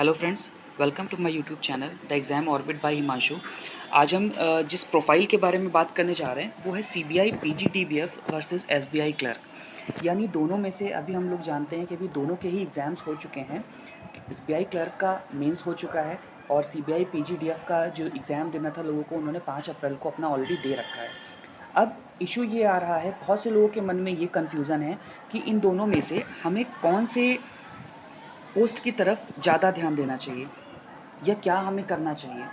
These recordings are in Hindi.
Hello friends, welcome to my YouTube channel the exam orbit by Himanshu. आज हम जिस प्रोफाइल के बारे में बात करने जा रहे हैं वो है CBI PGDBF versus SBI clerk. यानी दोनों में से अभी हम लोग जानते हैं कि अभी दोनों के ही एग्ज़ाम्स हो चुके हैं। एसबीआई क्लर्क का मेंस हो चुका है और सीबीआई पीजीडीएफ का जो एग्ज़ाम देना था लोगों को, उन्होंने 5 अप्रैल को अपना ऑलरेडी दे रखा है। अब इशू ये आ रहा है, बहुत से लोगों के मन में ये कन्फ्यूज़न है कि इन दोनों में से हमें कौन से पोस्ट की तरफ ज़्यादा ध्यान देना चाहिए या क्या हमें करना चाहिए।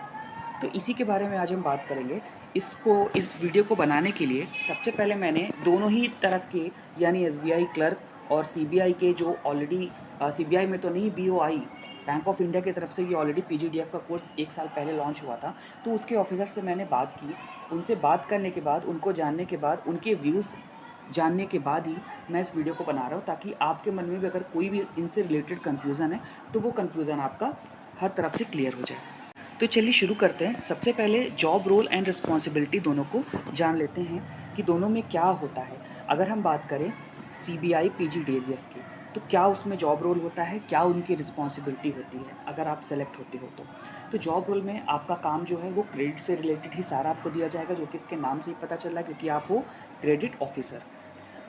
तो इसी के बारे में आज हम बात करेंगे। इस वीडियो को बनाने के लिए सबसे पहले मैंने दोनों ही तरफ के यानी एसबीआई क्लर्क और सीबीआई के जो ऑलरेडी सीबीआई में तो नहीं, बीओआई बैंक ऑफ इंडिया की तरफ से ये ऑलरेडी पीजीडीएफ का कोर्स 1 साल पहले लॉन्च हुआ था, तो उसके ऑफिसर से मैंने बात की। उनसे बात करने के बाद, उनको जानने के बाद, उनके व्यूज़ जानने के बाद ही मैं इस वीडियो को बना रहा हूँ, ताकि आपके मन में भी अगर कोई भी इनसे रिलेटेड कन्फ्यूज़न है तो वो कन्फ्यूज़न आपका हर तरफ से क्लियर हो जाए। तो चलिए शुरू करते हैं। सबसे पहले जॉब रोल एंड रिस्पॉन्सिबिलिटी दोनों को जान लेते हैं कि दोनों में क्या होता है। अगर हम बात करें सीबीआई पीजीडीबीएफ की, तो क्या उसमें जॉब रोल होता है, क्या उनकी रिस्पॉन्सिबिलिटी होती है अगर आप सेलेक्ट होते हो तो जॉब रोल में आपका काम जो है वो क्रेडिट से रिलेटेड ही सारा आपको दिया जाएगा, जो कि इसके नाम से ही पता चल रहा है, क्योंकि आप हो क्रेडिट ऑफिसर।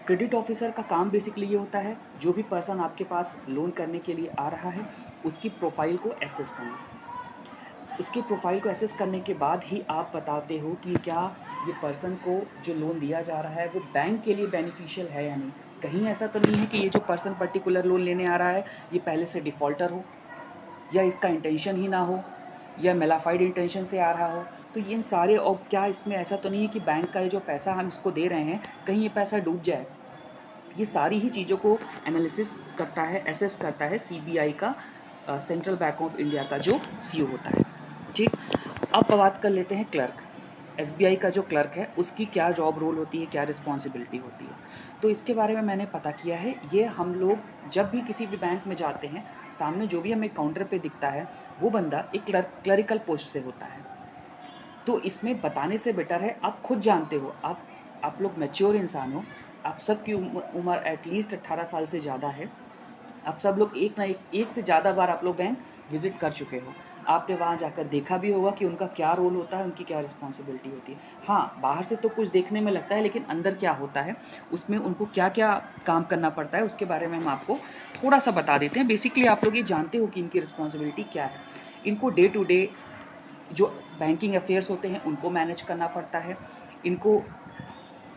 क्रेडिट ऑफिसर का काम बेसिकली ये होता है, जो भी पर्सन आपके पास लोन करने के लिए आ रहा है उसकी प्रोफाइल को एसेस करना। उसकी प्रोफाइल को एसेस करने के बाद ही आप बताते हो कि क्या ये पर्सन को जो लोन दिया जा रहा है वो बैंक के लिए बेनिफिशियल है या नहीं। कहीं ऐसा तो नहीं है कि ये जो पर्सन पर्टिकुलर लोन लेने आ रहा है ये पहले से डिफ़ॉल्टर हो, या इसका इंटेंशन ही ना हो, या मेलाफाइड इंटेंशन से आ रहा हो। तो ये इन सारे, और क्या इसमें ऐसा तो नहीं है कि बैंक का ये जो पैसा हम इसको दे रहे हैं कहीं ये पैसा डूब जाए। ये सारी ही चीज़ों को एनालिसिस करता है, एसेस करता है सीबीआई का, सेंट्रल बैंक ऑफ इंडिया का जो सीईओ होता है। ठीक, अब बात कर लेते हैं क्लर्क। एसबीआई का जो क्लर्क है उसकी क्या जॉब रोल होती है, क्या रिस्पॉन्सिबिलिटी होती है। तो इसके बारे में मैंने पता किया है। ये हम लोग जब भी किसी भी बैंक में जाते हैं, सामने जो भी हमें काउंटर पे दिखता है वो बंदा एक क्लरिकल पोस्ट से होता है। तो इसमें बताने से बेटर है, आप खुद जानते हो, आप लोग मैच्योर इंसान हो, आप सबकी उम्र एटलीस्ट 18 साल से ज़्यादा है। आप सब लोग एक से ज़्यादा बार आप लोग बैंक विज़िट कर चुके हो। आपने वहाँ जाकर देखा भी होगा कि उनका क्या रोल होता है, उनकी क्या रिस्पॉन्सिबिलिटी होती है। हाँ, बाहर से तो कुछ देखने में लगता है, लेकिन अंदर क्या होता है, उसमें उनको क्या-क्या काम करना पड़ता है, उसके बारे में हम आपको थोड़ा-सा बता देते हैं। बेसिकली आप लोग ये जानते हो कि इनकी रिस्पॉन्सिबिलिटी क्या है। इनको डे टू डे जो बैंकिंग अफेयर्स होते हैं उनको मैनेज करना पड़ता है। इनको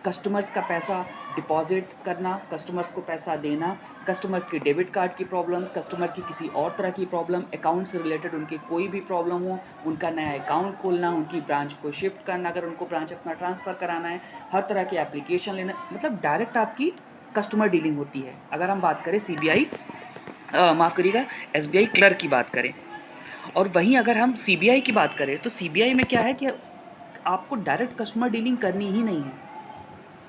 कस्टमर्स का पैसा डिपॉज़िट करना, कस्टमर्स को पैसा देना, कस्टमर्स की डेबिट कार्ड की प्रॉब्लम, कस्टमर की किसी और तरह की प्रॉब्लम, अकाउंट से रिलेटेड उनकी कोई भी प्रॉब्लम हो, उनका नया अकाउंट खोलना, उनकी ब्रांच को शिफ्ट करना, अगर उनको ब्रांच अपना ट्रांसफ़र कराना है, हर तरह की एप्लीकेशन लेना, मतलब डायरेक्ट आपकी कस्टमर डीलिंग होती है। अगर हम बात करें सीबीआई, माफ़ करिएगा, एसबीआई क्लर्क की बात करें। और वहीं अगर हम सीबीआई की बात करें तो सीबीआई में क्या है कि आपको डायरेक्ट कस्टमर डीलिंग करनी ही नहीं है।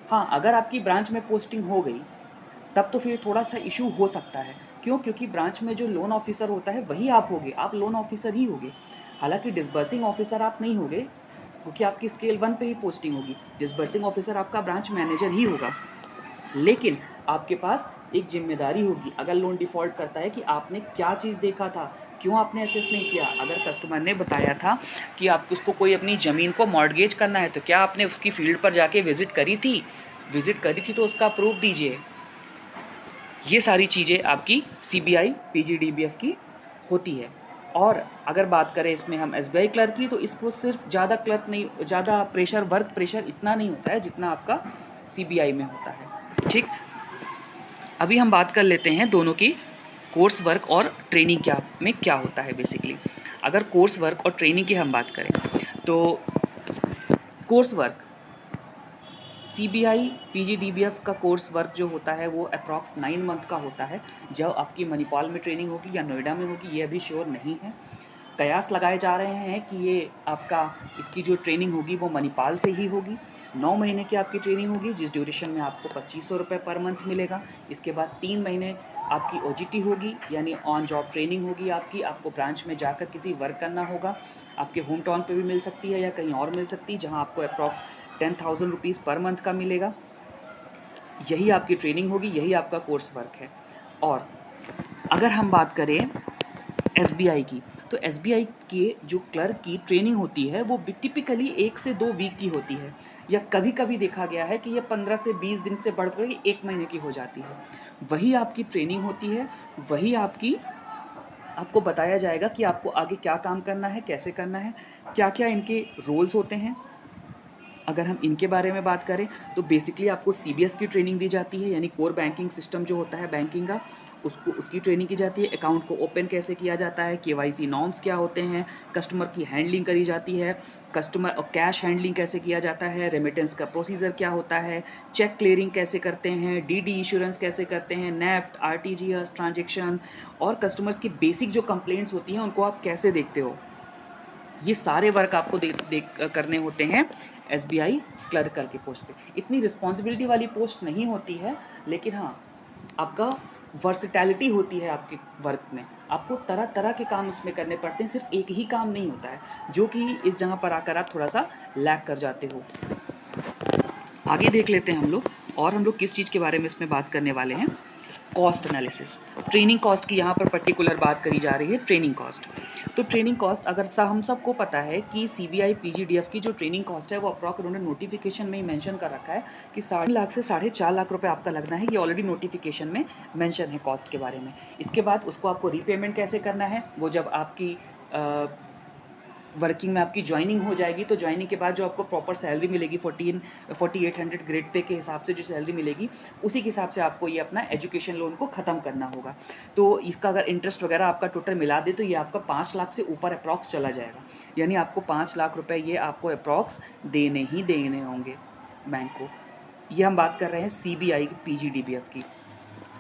हाँ, अगर आपकी ब्रांच में पोस्टिंग हो गई तब तो फिर थोड़ा-सा इश्यू हो सकता है। क्यों? क्योंकि ब्रांच में जो लोन ऑफ़िसर होता है वही आप होगे, आप लोन ऑफ़िसर ही होगे। हालाँकि डिसबर्सिंग ऑफ़िसर आप नहीं होगे, क्योंकि आपकी स्केल 1 पे ही पोस्टिंग होगी। डिसबर्सिंग ऑफ़िसर आपका ब्रांच मैनेजर ही होगा। लेकिन आपके पास एक ज़िम्मेदारी होगी अगर लोन डिफ़ॉल्ट करता है, कि आपने क्या चीज़ देखा था, क्यों आपने असेस नहीं किया। अगर कस्टमर ने बताया था कि आपको उसको कोई अपनी ज़मीन को मॉर्टगेज करना है, तो क्या आपने उसकी फ़ील्ड पर जाके विज़िट करी थी? विज़िट करी थी तो उसका प्रूफ़ दीजिए। ये सारी चीज़ें आपकी सीबीआई पीजीडीबीएफ की होती है। और अगर बात करें इसमें हम एसबीआई क्लर्क की, तो इसको सिर्फ ज़्यादा क्लर्क नहीं, ज़्यादा प्रेशर, वर्क प्रेशर इतना नहीं होता है जितना आपका सीबीआई में होता है। ठीक, अभी हम बात कर लेते हैं दोनों की कोर्स वर्क और ट्रेनिंग क्या होता है बेसिकली। अगर कोर्स वर्क और ट्रेनिंग की हम बात करें तो कोर्स वर्क, सीबीआई पीजीडीबीएफ का कोर्स वर्क जो होता है वो अप्रॉक्स 9 मंथ का होता है। जब आपकी मणिपाल में ट्रेनिंग होगी या नोएडा में होगी, ये अभी श्योर नहीं है। कयास लगाए जा रहे हैं कि ये आपका, इसकी जो ट्रेनिंग होगी वो मणिपाल से ही होगी। 9 महीने की आपकी ट्रेनिंग होगी, जिस ड्यूरेशन में आपको 2500 रुपये पर मंथ मिलेगा। इसके बाद 3 महीने आपकी ओजीटी होगी, यानी ऑन जॉब ट्रेनिंग होगी आपकी। आपको ब्रांच में जाकर किसी वर्क करना होगा, आपके होम टाउन पे भी मिल सकती है या कहीं और मिल सकती है, जहां आपको अप्रॉक्स 10,000 रुपीज़ पर मंथ का मिलेगा। यही आपकी ट्रेनिंग होगी, यही आपका कोर्स वर्क है। और अगर हम बात करें एसबीआई की, तो एसबीआई के जो क्लर्क की ट्रेनिंग होती है वो टिपिकली 1 से 2 वीक की होती है, या कभी कभी देखा गया है कि ये 15 से 20 दिन से बढ़ कर 1 महीने की हो जाती है। वही आपकी ट्रेनिंग होती है, वही आपको बताया जाएगा कि आपको आगे क्या काम करना है, कैसे करना है, क्या क्या इनके रोल्स होते हैं। अगर हम इनके बारे में बात करें तो बेसिकली आपको सीबीएस की ट्रेनिंग दी जाती है, यानी कोर बैंकिंग सिस्टम जो होता है बैंकिंग का, उसकी ट्रेनिंग की जाती है। अकाउंट को ओपन कैसे किया जाता है, केवाईसी नॉर्म्स क्या होते हैं, कस्टमर की हैंडलिंग करी जाती है, कस्टमर और कैश हैंडलिंग कैसे किया जाता है, रेमिटेंस का प्रोसीजर क्या होता है, चेक क्लियरिंग कैसे करते हैं, डीडी इंश्योरेंस कैसे करते हैं, नेफ्ट, आरटीजीएस ट्रांजेक्शन, और कस्टमर्स की बेसिक जो कंप्लेंट्स होती हैं उनको आप कैसे देखते हो। ये सारे वर्क आपको करने होते हैं एसबीआई क्लर्क के पोस्ट पे। इतनी रिस्पॉन्सिबिलिटी वाली पोस्ट नहीं होती है, लेकिन हाँ आपका वर्सिटैलिटी होती है आपके वर्क में, आपको तरह तरह के काम उसमें करने पड़ते हैं, सिर्फ एक ही काम नहीं होता है, जो कि इस जगह पर आकर आप थोड़ा सा लैग कर जाते हो। आगे देख लेते हैं हम लोग, और हम लोग किस चीज़ के बारे में इसमें बात करने वाले हैं, कॉस्ट एनालिसिस। ट्रेनिंग कॉस्ट की यहाँ पर पर्टिकुलर बात करी जा रही है, ट्रेनिंग कॉस्ट। तो ट्रेनिंग कॉस्ट अगर हम सबको पता है कि सीबीआई पीजीडीएफ की जो ट्रेनिंग कॉस्ट है वो अप्रॉक्स उन्होंने नोटिफिकेशन में ही मेंशन कर रखा है कि 3.5 लाख से 4.5 लाख रुपए आपका लगना है। ये ऑलरेडी नोटिफिकेशन में मेंशन है कॉस्ट के बारे में। इसके बाद उसको आपको रीपेमेंट कैसे करना है, वो जब आपकी वर्किंग में आपकी ज्वाइनिंग हो जाएगी, तो ज्वाइनिंग के बाद जो आपको प्रॉपर सैलरी मिलेगी 4800 ग्रेड पे के हिसाब से जो सैलरी मिलेगी, उसी के हिसाब से आपको ये अपना एजुकेशन लोन को ख़त्म करना होगा। तो इसका अगर इंटरेस्ट वगैरह आपका टोटल मिला दे तो ये आपका 5 लाख से ऊपर अप्रॉक्स चला जाएगा, यानी आपको 5 लाख रुपए ये आपको अप्रॉक्स देने ही देने होंगे बैंक को। ये हम बात कर रहे हैं सीबीआई पीजीडीबीएफ की।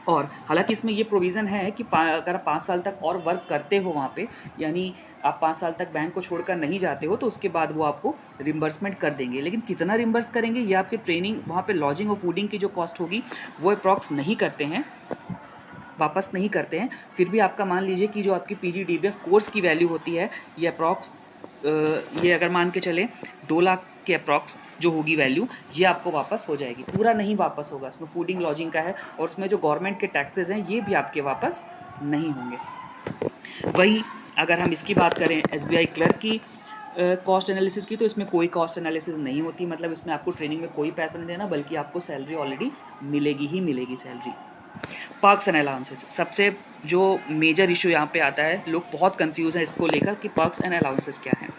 और हालांकि इसमें ये प्रोविज़न है कि अगर आप 5 साल तक और वर्क करते हो वहाँ पे, यानी आप 5 साल तक बैंक को छोड़कर नहीं जाते हो, तो उसके बाद वो आपको रिम्बर्समेंट कर देंगे। लेकिन कितना रिम्बर्स करेंगे, ये आपके ट्रेनिंग वहाँ पे लॉजिंग और फूडिंग की जो कॉस्ट होगी वो अप्रॉक्स नहीं करते हैं, वापस नहीं करते हैं। फिर भी आपका मान लीजिए कि जो आपकी पीजीडीबीएफ कोर्स की वैल्यू होती है ये अप्रॉक्स ये अगर मान के चले 2 लाख के अप्रॉक्स जो होगी वैल्यू, ये आपको वापस हो जाएगी। पूरा नहीं वापस होगा, इसमें फूडिंग लॉजिंग का है, और उसमें जो गवर्नमेंट के टैक्सेस हैं ये भी आपके वापस नहीं होंगे। वही अगर हम इसकी बात करें एसबीआई क्लर्क की कॉस्ट एनालिसिस की, तो इसमें कोई कॉस्ट एनालिसिस नहीं होती, मतलब इसमें आपको ट्रेनिंग में कोई पैसा नहीं देना, बल्कि आपको सैलरी ऑलरेडी मिलेगी ही मिलेगी सैलरी। पर्क्स एंड अलाउंसेस, सबसे जो मेजर इशू यहाँ पे आता है, लोग बहुत कंफ्यूज हैं इसको लेकर कि पर्क्स एंड अलाउंसेस क्या हैं।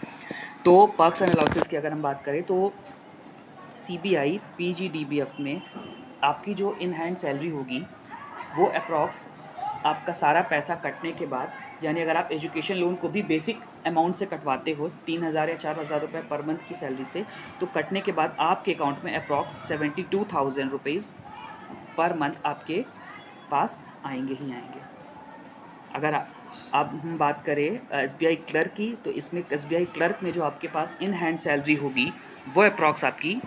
तो पर्क्स एंड अलाउंसेस की अगर हम बात करें तो सीबीआई पीजीडीबीएफ में आपकी जो इन हैंड सैलरी होगी वो अप्रॉक्स आपका सारा पैसा कटने के बाद, यानी अगर आप एजुकेशन लोन को भी बेसिक अमाउंट से कटवाते हो 3000 या 4000 रुपये पर मंथ की सैलरी से, तो कटने के बाद आपके अकाउंट में अप्रॉक्स 72,000 रुपीज़ पर मंथ आपके पास आएंगे ही आएंगे। अगर अब हम बात करें एसबीआई क्लर्क की, तो इसमें एसबीआई क्लर्क में जो आपके पास इन हैंड सैलरी होगी वो अप्रॉक्स आपकी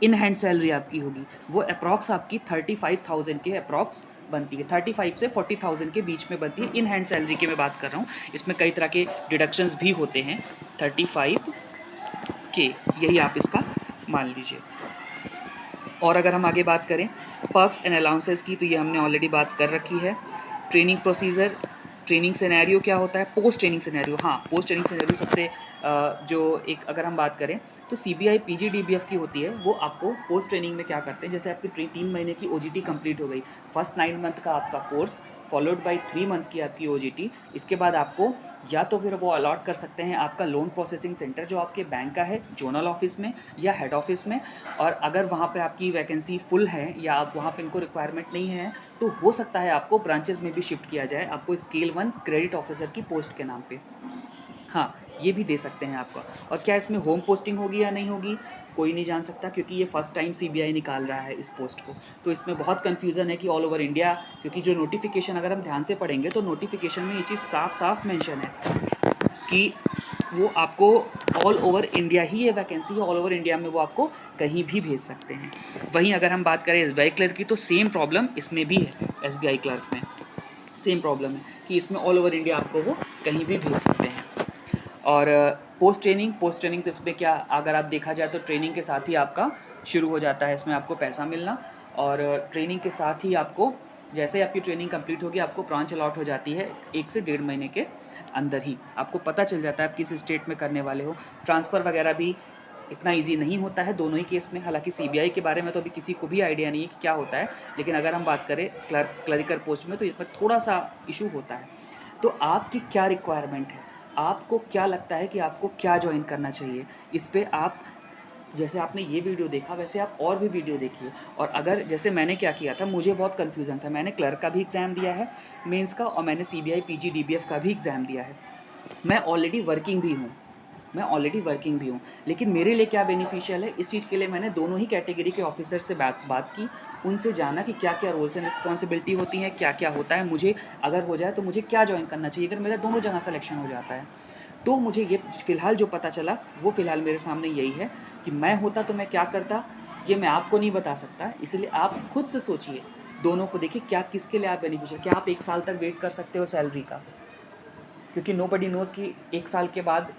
इन हैंड सैलरी आपकी होगी वो अप्रॉक्स आपकी 35,000 के अप्रॉक्स बनती है, 35 से 40,000 के बीच में बनती है। इन हैंड सैलरी की मैं बात कर रहा हूँ, इसमें कई तरह के डिडक्शंस भी होते हैं। 35 के यही आप इसका मान लीजिए। और अगर हम आगे बात करें पर्क्स एंड अलाउंसेस की, तो ये हमने ऑलरेडी बात कर रखी है। ट्रेनिंग प्रोसीजर, ट्रेनिंग सिनेरियो क्या होता है, पोस्ट ट्रेनिंग सिनेरियो। हाँ, पोस्ट ट्रेनिंग सिनेरियो सबसे जो एक अगर हम बात करें तो सीबीआई पीजीडीबीएफ की होती है, वो आपको पोस्ट ट्रेनिंग में क्या करते हैं, जैसे आपकी 3 महीने की ओजीटी कंप्लीट हो गई, फर्स्ट 9 मंथ का आपका कोर्स फॉलोड बाय 3 मंथ्स की आपकी ओजीटी, इसके बाद आपको या तो फिर वो अलॉट कर सकते हैं आपका लोन प्रोसेसिंग सेंटर जो आपके बैंक का है जोनल ऑफिस में या हेड ऑफिस में, और अगर वहाँ पे आपकी वैकेंसी फुल है या आप वहाँ पे इनको रिक्वायरमेंट नहीं है, तो हो सकता है आपको ब्रांचेस में भी शिफ्ट किया जाए, आपको स्केल 1 क्रेडिट ऑफिसर की पोस्ट के नाम पे। हाँ, ये भी दे सकते हैं आपका। और क्या इसमें होम पोस्टिंग होगी या नहीं होगी, कोई नहीं जान सकता, क्योंकि ये फर्स्ट टाइम सीबीआई निकाल रहा है इस पोस्ट को। तो इसमें बहुत कन्फ्यूज़न है कि ऑल ओवर इंडिया, क्योंकि जो नोटिफिकेशन अगर हम ध्यान से पढ़ेंगे तो नोटिफिकेशन में ये चीज़ साफ साफ मेंशन है कि वो आपको ऑल ओवर इंडिया ही ये वैकेंसी है, ऑल ओवर इंडिया में वो आपको कहीं भी भेज सकते हैं। वहीं अगर हम बात करें एसबीआई क्लर्क की, तो सेम प्रॉब्लम इसमें भी है। एसबीआई क्लर्क में सेम प्रॉब्लम है कि इसमें ऑल ओवर इंडिया आपको वो कहीं भी भेज सकते हैं। और पोस्ट ट्रेनिंग तो इसमें क्या, अगर आप देखा जाए तो ट्रेनिंग के साथ ही आपका शुरू हो जाता है इसमें आपको पैसा मिलना, और ट्रेनिंग के साथ ही आपको जैसे ही आपकी ट्रेनिंग कंप्लीट होगी आपको ब्रांच अलॉट हो जाती है 1 से 1.5 महीने के अंदर ही आपको पता चल जाता है आप किस स्टेट में करने वाले हो। ट्रांसफ़र वगैरह भी इतना ईजी नहीं होता है दोनों ही केस में। हालांकि सीबीआई के बारे में तो अभी किसी को भी आइडिया नहीं है कि क्या होता है, लेकिन अगर हम बात करें क्लरिकल पोस्ट में तो इसमें थोड़ा सा इशू होता है। तो आपकी क्या रिक्वायरमेंट है, आपको क्या लगता है कि आपको क्या ज्वाइन करना चाहिए, इस पे आप जैसे आपने ये वीडियो देखा वैसे आप और भी वीडियो देखिए। और अगर जैसे मैंने क्या किया था, मुझे बहुत कन्फ्यूज़न था, मैंने क्लर्क का भी एग्ज़ाम दिया है मेंस का, और मैंने सीबीआई पीजी डीबीएफ का भी एग्ज़ाम दिया है। मैं ऑलरेडी वर्किंग भी हूँ, लेकिन मेरे लिए क्या बेनिफिशियल है, इस चीज़ के लिए मैंने दोनों ही कैटेगरी के ऑफिसर से बात की, उनसे जाना कि क्या क्या रोल्स एंड रिस्पॉन्सिबिलिटी होती हैं, क्या क्या होता है, मुझे अगर हो जाए तो मुझे क्या ज्वाइन करना चाहिए अगर मेरा दोनों जगह सिलेक्शन हो जाता है। तो मुझे ये फ़िलहाल जो पता चला वो फ़िलहाल मेरे सामने यही है कि मैं होता तो मैं क्या करता, ये मैं आपको नहीं बता सकता। इसलिए आप खुद से सोचिए, दोनों को देखिए क्या किसके लिए आप बेनिफिशियल, क्या आप 1 साल तक वेट कर सकते हो सैलरी का, क्योंकि नोबडी नोज़ कि 1 साल के बाद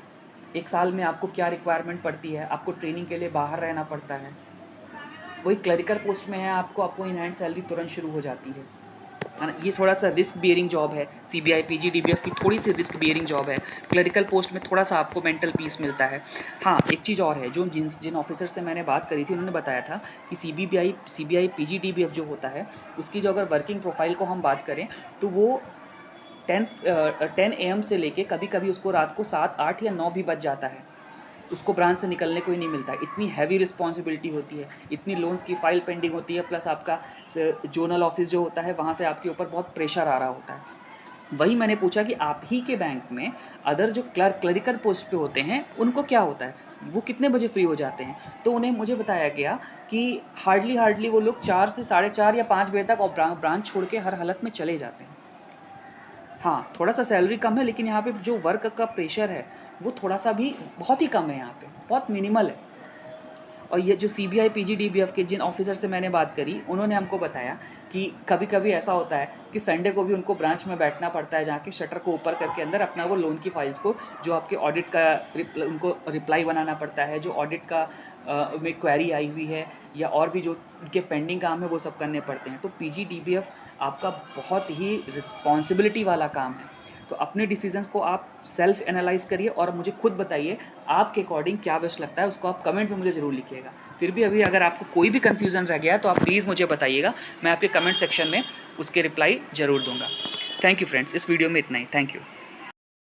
1 साल में आपको क्या रिक्वायरमेंट पड़ती है, आपको ट्रेनिंग के लिए बाहर रहना पड़ता है। वही क्लरिकल पोस्ट में है, आपको इन हैंड सैलरी तुरंत शुरू हो जाती है ना। ये थोड़ा सा रिस्क बियरिंग जॉब है, सीबीआई पीजी डीबीएफ की थोड़ी सी रिस्क बियरिंग जॉब है। क्लरिकल पोस्ट में थोड़ा सा आपको मेंटल पीस मिलता है। हाँ, एक चीज़ और है, जो जिन ऑफिसर से मैंने बात करी थी उन्होंने बताया था कि सीबीआई पीजी डीबीएफ जो होता है उसकी जो अगर वर्किंग प्रोफाइल को हम बात करें तो वो 10 AM से लेके कभी कभी उसको रात को 7, 8 या 9 भी बज जाता है, उसको ब्रांच से निकलने को ही नहीं मिलता है। इतनी हैवी रिस्पॉन्सिबिलिटी होती है, इतनी लोन्स की फाइल पेंडिंग होती है, प्लस आपका जोनल ऑफिस जो होता है वहाँ से आपके ऊपर बहुत प्रेशर आ रहा होता है। वही मैंने पूछा कि आप ही के बैंक में अदर जो क्लरिकल पोस्ट पे होते हैं उनको क्या होता है, वो कितने बजे फ्री हो जाते हैं। तो उन्हें मुझे बताया गया कि हार्डली वो लोग 4 से 4:30 या 5 बजे तक और ब्रांच छोड़ के हर हालत में चले जाते हैं। हाँ, थोड़ा-सा सैलरी कम है, लेकिन यहाँ पे जो वर्क का प्रेशर है, वो थोड़ा-सा भी बहुत ही कम है यहाँ पे, बहुत मिनिमल है। और ये जो सीबीआई पीजीडीबीएफ के जिन ऑफिसर से मैंने बात करी, उन्होंने हमको बताया कि कभी-कभी ऐसा होता है कि संडे को भी उनको ब्रांच में बैठना पड़ता है, जाके शटर को ऊपर करके अंदर अपना वो लोन की फाइल्स को, जो आपके ऑडिट का उनको रिप्लाई बनाना पड़ता है, जो ऑडिट का में क्वेरी आई हुई है या और भी जो उनके पेंडिंग काम है वो सब करने पड़ते हैं। तो पीजीडीबीएफ आपका बहुत ही रिस्पॉन्सिबिलिटी वाला काम है। तो अपने डिसीजंस को आप सेल्फ एनालाइज करिए और मुझे खुद बताइए आपके अकॉर्डिंग क्या बेस्ट लगता है, उसको आप कमेंट में मुझे ज़रूर लिखिएगा। फिर भी अभी अगर आपको कोई भी कन्फ्यूज़न रह गया है तो आप प्लीज़ मुझे बताइएगा, मैं आपके कमेंट सेक्शन में उसके रिप्लाई ज़रूर दूंगा। थैंक यू फ्रेंड्स, इस वीडियो में इतना ही। Thank you.